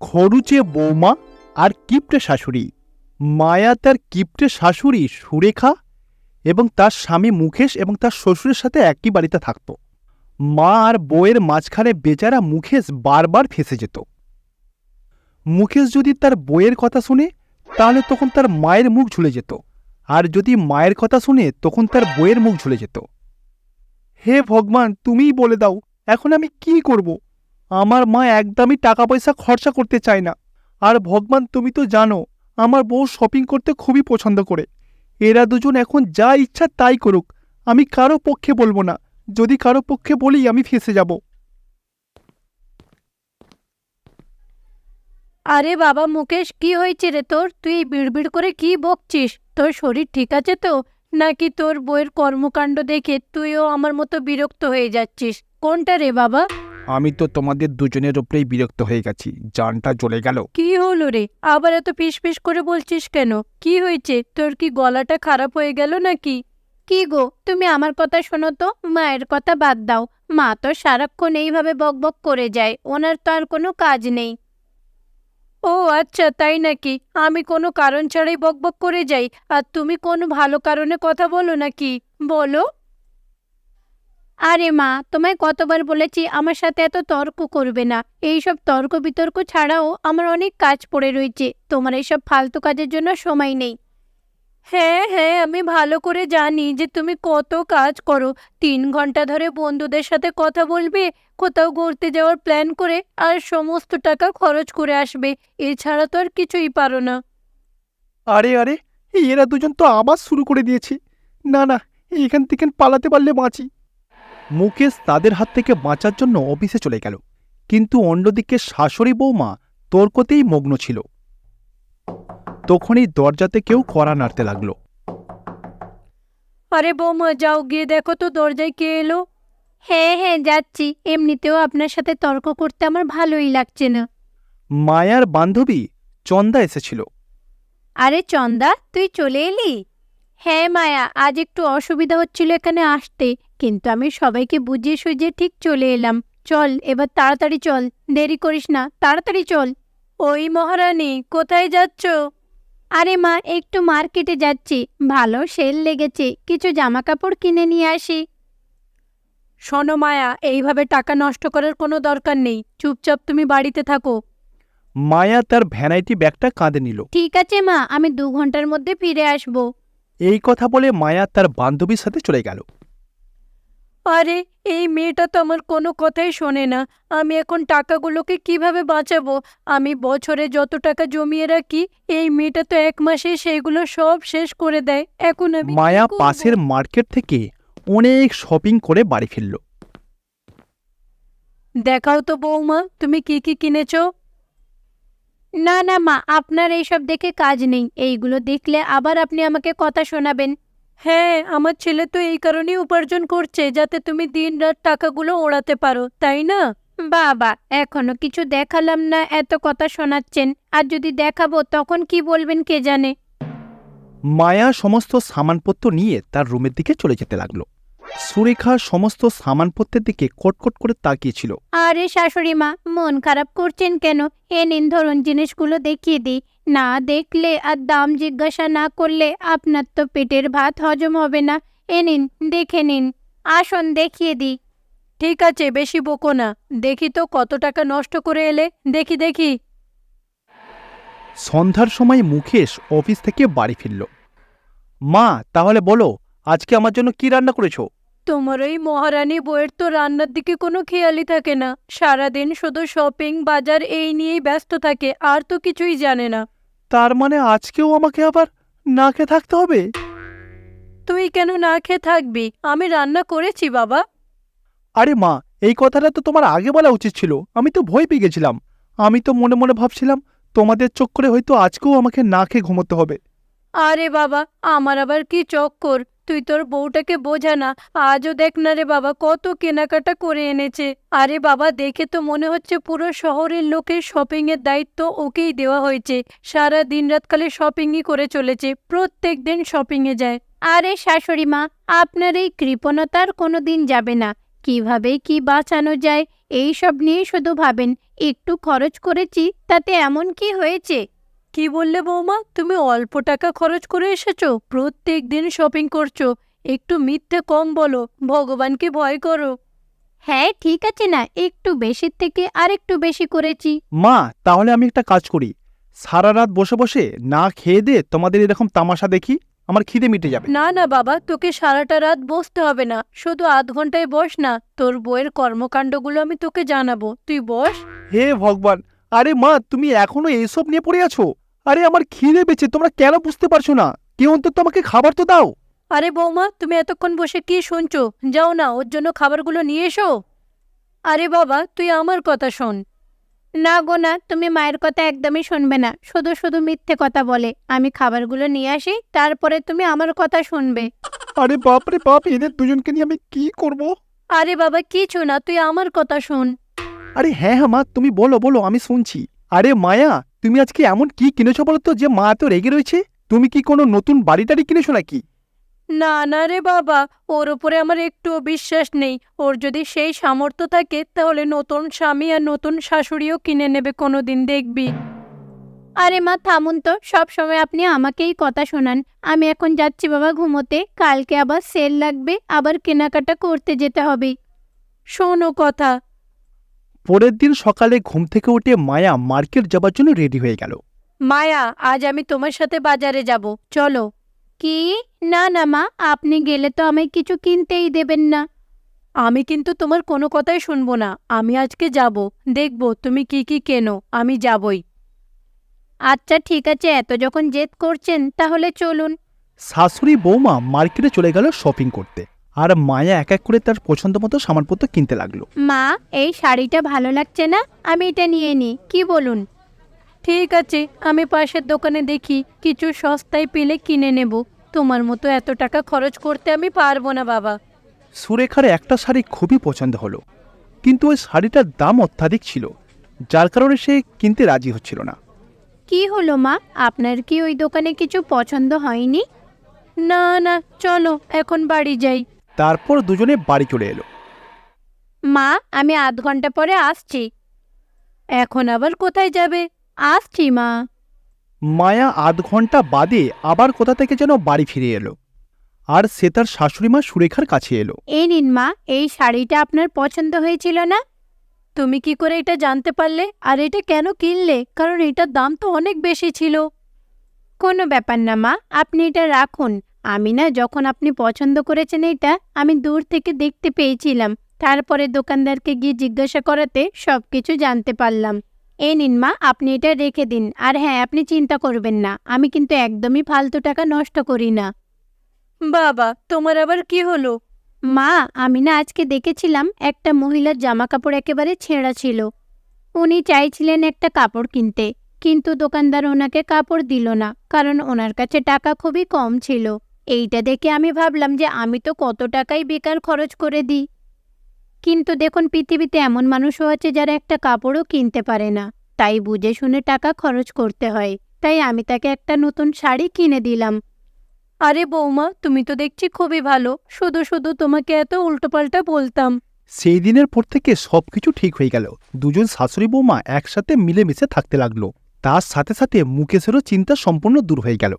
খরুচে বৌমা আর কিপ্টে শাশুড়ি। মায়া তার কিপ্টে শাশুড়ি সুরেখা এবং তার স্বামী মুকেশ এবং তার শ্বশুরের সাথে একই বাড়িতে থাকত। মা আর বউয়ের মাঝখানে বেচারা মুকেশ বারবার ফেঁসে যেত। মুকেশ যদি তার বউয়ের কথা শুনে তাহলে তখন তার মায়ের মুখ ঝুলে যেত, আর যদি মায়ের কথা শুনে তখন তার বউয়ের মুখ ঝুলে যেত। হে ভগবান, তুমিই বলে দাও, এখন আমি কি করব? আমার মা একদমই টাকা পয়সা খরচা করতে চায় না। আর ভগবান, তুমি তো জানো আমার বউ শপিং করতে খুবই পছন্দ করে। এরা দুজন এখন যা ইচ্ছা তাই করুক, আমি কারো পক্ষে বলবো না। যদি কারো পক্ষে বলি আমি ফেঁসে যাব। আরে বাবা মুকেশ, কি হয়েছে রে তোর? তুই বিড়বিড় করে কি বকছিস? তোর শরীর ঠিক আছে তো? নাকি তোর বইয়ের কর্মকাণ্ড দেখে তুইও আমার মতো বিরক্ত হয়ে যাচ্ছিস? কোনটা রে বাবা? আমি তো তোমাদের দুজনের উপরেই বিরক্ত হয়ে গেছি, জানটা জ্বলে গেল। কি হলো রে? আবার এত ফিস ফিস করে বলছিস কেন? কি হয়েছে? তোর কি গলাটা খারাপ হয়ে গেল নাকি? কি গো, তুমি আমার কথা শোনো তো, মায়ের কথা বাদ দাও। মা তো সারাক্ষণ এইভাবে বকবক করে যায়, ওনার তো আর কোনো কাজ নেই। ও আচ্ছা, তাই নাকি? আমি কোনো কারণ ছাড়াই বকবক করে যাই, আর তুমি কোনো ভালো কারণে কথা বলো নাকি? বলো। আরে মা, তোমায় কতবার বলেছি আমার সাথে এত তর্ক করবে না। এইসব তর্ক বিতর্ক ছাড়াও আমার অনেক কাজ পড়ে রয়েছে, তোমার এইসব ফালতু কাজের জন্য সময় নেই। হ্যাঁ হ্যাঁ, আমি ভালো করে জানি যে তুমি কত কাজ করো। 3 ঘন্টা ধরে বন্ধুদের সাথে কথা বলবে, কোথাও ঘুরতে যাওয়ার প্ল্যান করে, আর সমস্ত টাকা খরচ করে আসবে। এছাড়া তো আর কিছুই পারো না। আরে আরে, এরা দুজন তো আবার শুরু করে দিয়েছে। না না, এখান থেকে পালাতে পারলে বাঁচি। মুকেশ তাদের হাত থেকে বাঁচার জন্য অফিসে চলে গেল, কিন্তু অন্যদিকে শাশুড়ি বৌমা তর্কতেই মগ্ন ছিল। তখনই দরজাতে কেউ কড়া নাড়তে লাগলো। আরে বৌমা, যাও গিয়ে দেখো তো দরজায় কে এলো। হ্যাঁ হ্যাঁ, যাচ্ছি। এমনিতেও আপনার সাথে তর্ক করতে আমার ভালোই লাগছে না। মায়ার বান্ধবী চন্দা এসেছিল। আরে চন্দা, তুই চলে এলি? হ্যাঁ মায়া, আজ একটু অসুবিধা হচ্ছিল এখানে আসতে, কিন্তু আমি সবাইকে বুঝিয়ে সুঝিয়ে ঠিক চলে এলাম। চল এবার তাড়াতাড়ি চল, দেরি করিস না, তাড়াতাড়ি চল। ওই মহারানী, কোথায় যাচ্ছ? আরে মা, একটু মার্কেটে যাচ্ছি, ভালো সেল লেগেছে, কিছু জামা কাপড় কিনে নিয়ে আসি। শোনো মায়া, এইভাবে টাকা নষ্ট করার কোনো দরকার নেই, চুপচাপ তুমি বাড়িতে থাকো। মায়া তার ভ্যানাইটি ব্যাগটা কাঁধে নিল। ঠিক আছে মা, আমি 2 ঘন্টার মধ্যে ফিরে আসবো। এই কথা বলে মায়া তার বান্ধবীর সাথে চলে গেল। আরে, এই মেয়েটা তো আমার কোনো কথাই শোনে না। আমি এখন টাকাগুলোকে কিভাবে বাঁচাবো? আমি বছরে যত টাকা জমিয়ে রাখি, এই মেয়েটা তো 1 মাসে সেইগুলো সব শেষ করে দেয়। এখন আমি কি মায়া করব? পাশের মার্কেট থেকে অনেক শপিং করে বাড়ি ফিরল। দেখাও তো বৌমা, তুমি কি কি কিনেছো? না না মা, আপনার এইসব দেখে কাজ নেই, এইগুলো দেখলে আবার আপনি আমাকে কথা শোনাবেন। হ্যাঁ, আমার ছেলে তো এই কারণেই উপার্জন করছে, যাতে তুমি দিনরাত টাকাগুলো ওড়াতে পারো, তাই না? বাবা, এখনো কিছু দেখালাম না, এত কথা শোনাচ্ছেন। আর যদি দেখাবো তখন কি বলবেন কে জানে। মায়া সমস্ত সামানপত্র নিয়ে তার রুমের দিকে চলে যেতে লাগলো। সুরেখা সমস্ত সামানপত্রের দিকে কটকট করে তাকিয়েছিল। আরে শাশুড়ি মা, মন খারাপ করছেন কেন? এ নিন, ধরুন জিনিসগুলো দেখিয়ে দিই। না দেখলে আর দাম জিজ্ঞাসা না করলে আপনার তো পেটের ভাত হজম হবে না। এ নিন, দেখে নিন। আসুন দেখিয়ে দিই। ঠিক আছে, বেশি বকো না। দেখি তো কত টাকা নষ্ট করে এলে, দেখি দেখি। সন্ধ্যার সময় মুকেশ অফিস থেকে বাড়ি ফিরল। মা, তাহলে বলো, আজকে আমার জন্য কি রান্না করেছো? তোমার ওই মহারানী বউয়ের তো রান্নার দিকে কোনো খেয়ালই থাকে না। সারাদিন শুধু শপিং বাজার এই নিয়েই ব্যস্ত থাকে, আর তো কিছুই জানে না। তার মানে আজকেও আমাকে আবার না খেয়ে থাকতে হবে? তুই কেন না খেয়ে থাকবি? আমি রান্না করেছি বাবা। আরে মা, এই কথাটা তো তোমার আগে বলা উচিত ছিল। আমি তো ভয় পেয়ে গেছিলাম। আমি তো মনে মনে ভাবছিলাম তোমাদের চক্করে হয়তো আজকেও আমাকে না খেয়ে ঘুমোতে হবে। আরে বাবা, আমার আবার কি চক্কর? তুই তোর বউটাকে বোঝা না। আজও দেখ না রে বাবা, কত কেনাকাটা করে এনেছে। আরে বাবা, দেখে তো মনে হচ্ছে পুরো শহরের লোকের শপিং এর দায়িত্ব ওকেই দেওয়া হয়েছে। সারা দিন রাত খালি শপিংই করে চলেছে, প্রত্যেক দিন শপিং এ যায়। আরে শাশুড়ি মা, আপনার এই কৃপণতার কোনো দিন যাবে না। কিভাবে কি বাঁচানো যায় এই সব নিয়ে শুধু ভাবেন। একটু খরচ করেছি, তাতে এমন কি হয়েছে? কি বললে বৌমা? তুমি অল্প টাকা খরচ করে এসেছো, প্রত্যেক দিন শপিং করছো। একটু মিথ্যে কম বলো, ভগবানকে ভয় করো। হ্যাঁ ঠিক আছে না, একটু বেশির থেকে আর একটু বেশি করেছি। মা, তাহলে আমি একটা কাজ করি, সারা রাত বসে বসে না খেয়ে দে তোমাদের এরকম তামাশা দেখি, আমার খিদে মিটে যাবে। না না বাবা, তোকে সারাটা রাত বসতে হবে না, শুধু আধ ঘন্টায় বস না, তোর বইয়ের কর্মকাণ্ডগুলো আমি তোকে জানাবো, তুই বস। হে ভগবান! আরে মা, তুমি এখনো এইসব নিয়ে পড়ে আছো? আরে আমার খিদে পেয়েছে, তোমরা কেন বুঝতে পারছো না? কেউ অন্তত আমাকে খাবার তো দাও। আরে বৌমা, তুমি এতক্ষণ বসে কি শুনছো? যাও না, ওর জন্য খাবারগুলো নিয়ে এসো। আরে বাবা, তুই আমার কথা শোন। না গো না, তুমি মায়ের কথা একদমই শুনবে না, শুধু শুধু মিথ্যে কথা বলে। আমি খাবারগুলো নিয়ে আসি, তারপরে তুমি আমার কথা শুনবে। আরে বাপ রে বাপ, এদের দুজনকে নিয়ে আমি কি করব? আরে বাবা কিছু না, তুই আমার কথা শোন। আরে হ্যাঁ হ্যাঁ মা, তুমি বলো বলো, আমি শুনছি। আরে মায়া, তুমি আজকে এমন কি কিনেছো বলো তো যে মা এত রেগে রয়েছে? তুমি কি কোনো নতুন বাড়ি টাড়ি কিনেছো নাকি? না না রে বাবা, ওর ওপরে আমার একটুও বিশ্বাস নেই। ওর যদি সেই সামর্থ্য থাকে তাহলে নতুন স্বামী আর নতুন শাশুড়িও কিনে নেবে কোনোদিন, দেখবি। আরে মা থামুন তো, সব সময় আপনি আমাকেই কথা শোনান। আমি এখন যাচ্ছি বাবা ঘুমোতে, কালকে আবার সেল লাগবে, আবার কেনাকাটা করতে যেতে হবে। শোনো কথা। পরের দিন সকালে ঘুম থেকে উঠে মায়া মার্কেট যাবার জন্য রেডি হয়ে গেল। মায়া, আজ আমি তোমার সাথে বাজারে যাব, চলো। কি? না না মা, আপনি গেলে তো আমায় কিছু কিনতেই দেবেন না। আমি কিন্তু তোমার কোনো কথাই শুনবো না, আমি আজকে যাব, দেখব তুমি কি কি কেনো, আমি যাবই। আচ্ছা ঠিক আছে, এত যখন জেদ করছেন তাহলে চলুন। শাশুড়ি বৌমা মার্কেটে চলে গেল শপিং করতে, আর মায়া এক এক করে তার পছন্দ মতো সামানপত্র কিনতে লাগলো। মা, এই শাড়িটা ভালো লাগছে না, আমি এটা নিয়ে নিই, কি বলুন? ঠিক আছে, আমি পাশের দোকানে দেখি কিছু সস্তায় পেলে কিনে নেব। তোমার মতো এত টাকা খরচ করতে আমি পারবো না বাবা। সুরেখার একটা শাড়ি খুবই পছন্দ হলো, কিন্তু ওই শাড়িটার দাম অত্যাধিক ছিল, যার কারণে সে কিনতে রাজি হচ্ছিল না। কি হলো মা, আপনার কি ওই দোকানে কিছু পছন্দ হয়নি? না না, চলো এখন বাড়ি যাই। তারপর দুজনে বাড়ি চলে এলো। মা, আমি আধ ঘন্টা পরে আসছি। এখন আবার কোথায় যাবে? আসছি মা। মায়া আধ ঘন্টা বাদে আবার কোথা থেকে যেন বাড়ি ফিরে এলো, আর সে তার শাশুড়িমা সুরেখার কাছে এলো। এই নিন মা, এই শাড়িটা আপনার পছন্দ হয়েছিল না? তুমি কি করে এটা জানতে পারলে? আর এটা কেন কিনলে? কারণ এটার দাম তো অনেক বেশি ছিল। কোনো ব্যাপার না মা, আপনি এটা রাখুন। আমি না, যখন আপনি পছন্দ করেছেন এটা, আমি দূর থেকে দেখতে পেয়েছিলাম, তারপরে দোকানদারকে গিয়ে জিজ্ঞাসা করাতে সব কিছু জানতে পারলাম। এই নিন মা, আপনি এটা রেখে দিন। আর হ্যাঁ, আপনি চিন্তা করবেন না, আমি কিন্তু একদমই ফালতু টাকা নষ্ট করি না। বাবা, তোমার আবার কি হলো? মা, আমি না আজকে দেখেছিলাম একটা মহিলার জামা কাপড় একেবারে ছেঁড়া ছিল। উনি চাইছিলেন একটা কাপড় কিনতে, কিন্তু দোকানদার ওনাকে কাপড় দিল না, কারণ ওনার কাছে টাকা খুবই কম ছিল। এইটা দেখে আমি ভাবলাম যে আমি তো কত টাকাই বেকার খরচ করে দিই। কিন্তু দেখুন, পৃথিবীতে এমন মানুষও আছে যারা একটা কাপড়ও কিনতে পারে না, তাই বুঝে শুনে টাকা খরচ করতে হয়। তাই আমি তাকে একটা নতুন শাড়ি কিনে দিলাম। আরে বৌমা, তুমি তো দেখছি খুবই ভালো, শুধু শুধু তোমাকে এত উল্টোপাল্টা বলতাম। সেই দিনের পর থেকে সবকিছু ঠিক হয়ে গেল। দুজন শাশুড়ি বৌমা একসাথে মিলেমিশে থাকতে লাগলো। তার সাথে সাথে মুকেশেরও চিন্তা সম্পূর্ণ দূর হয়ে গেল।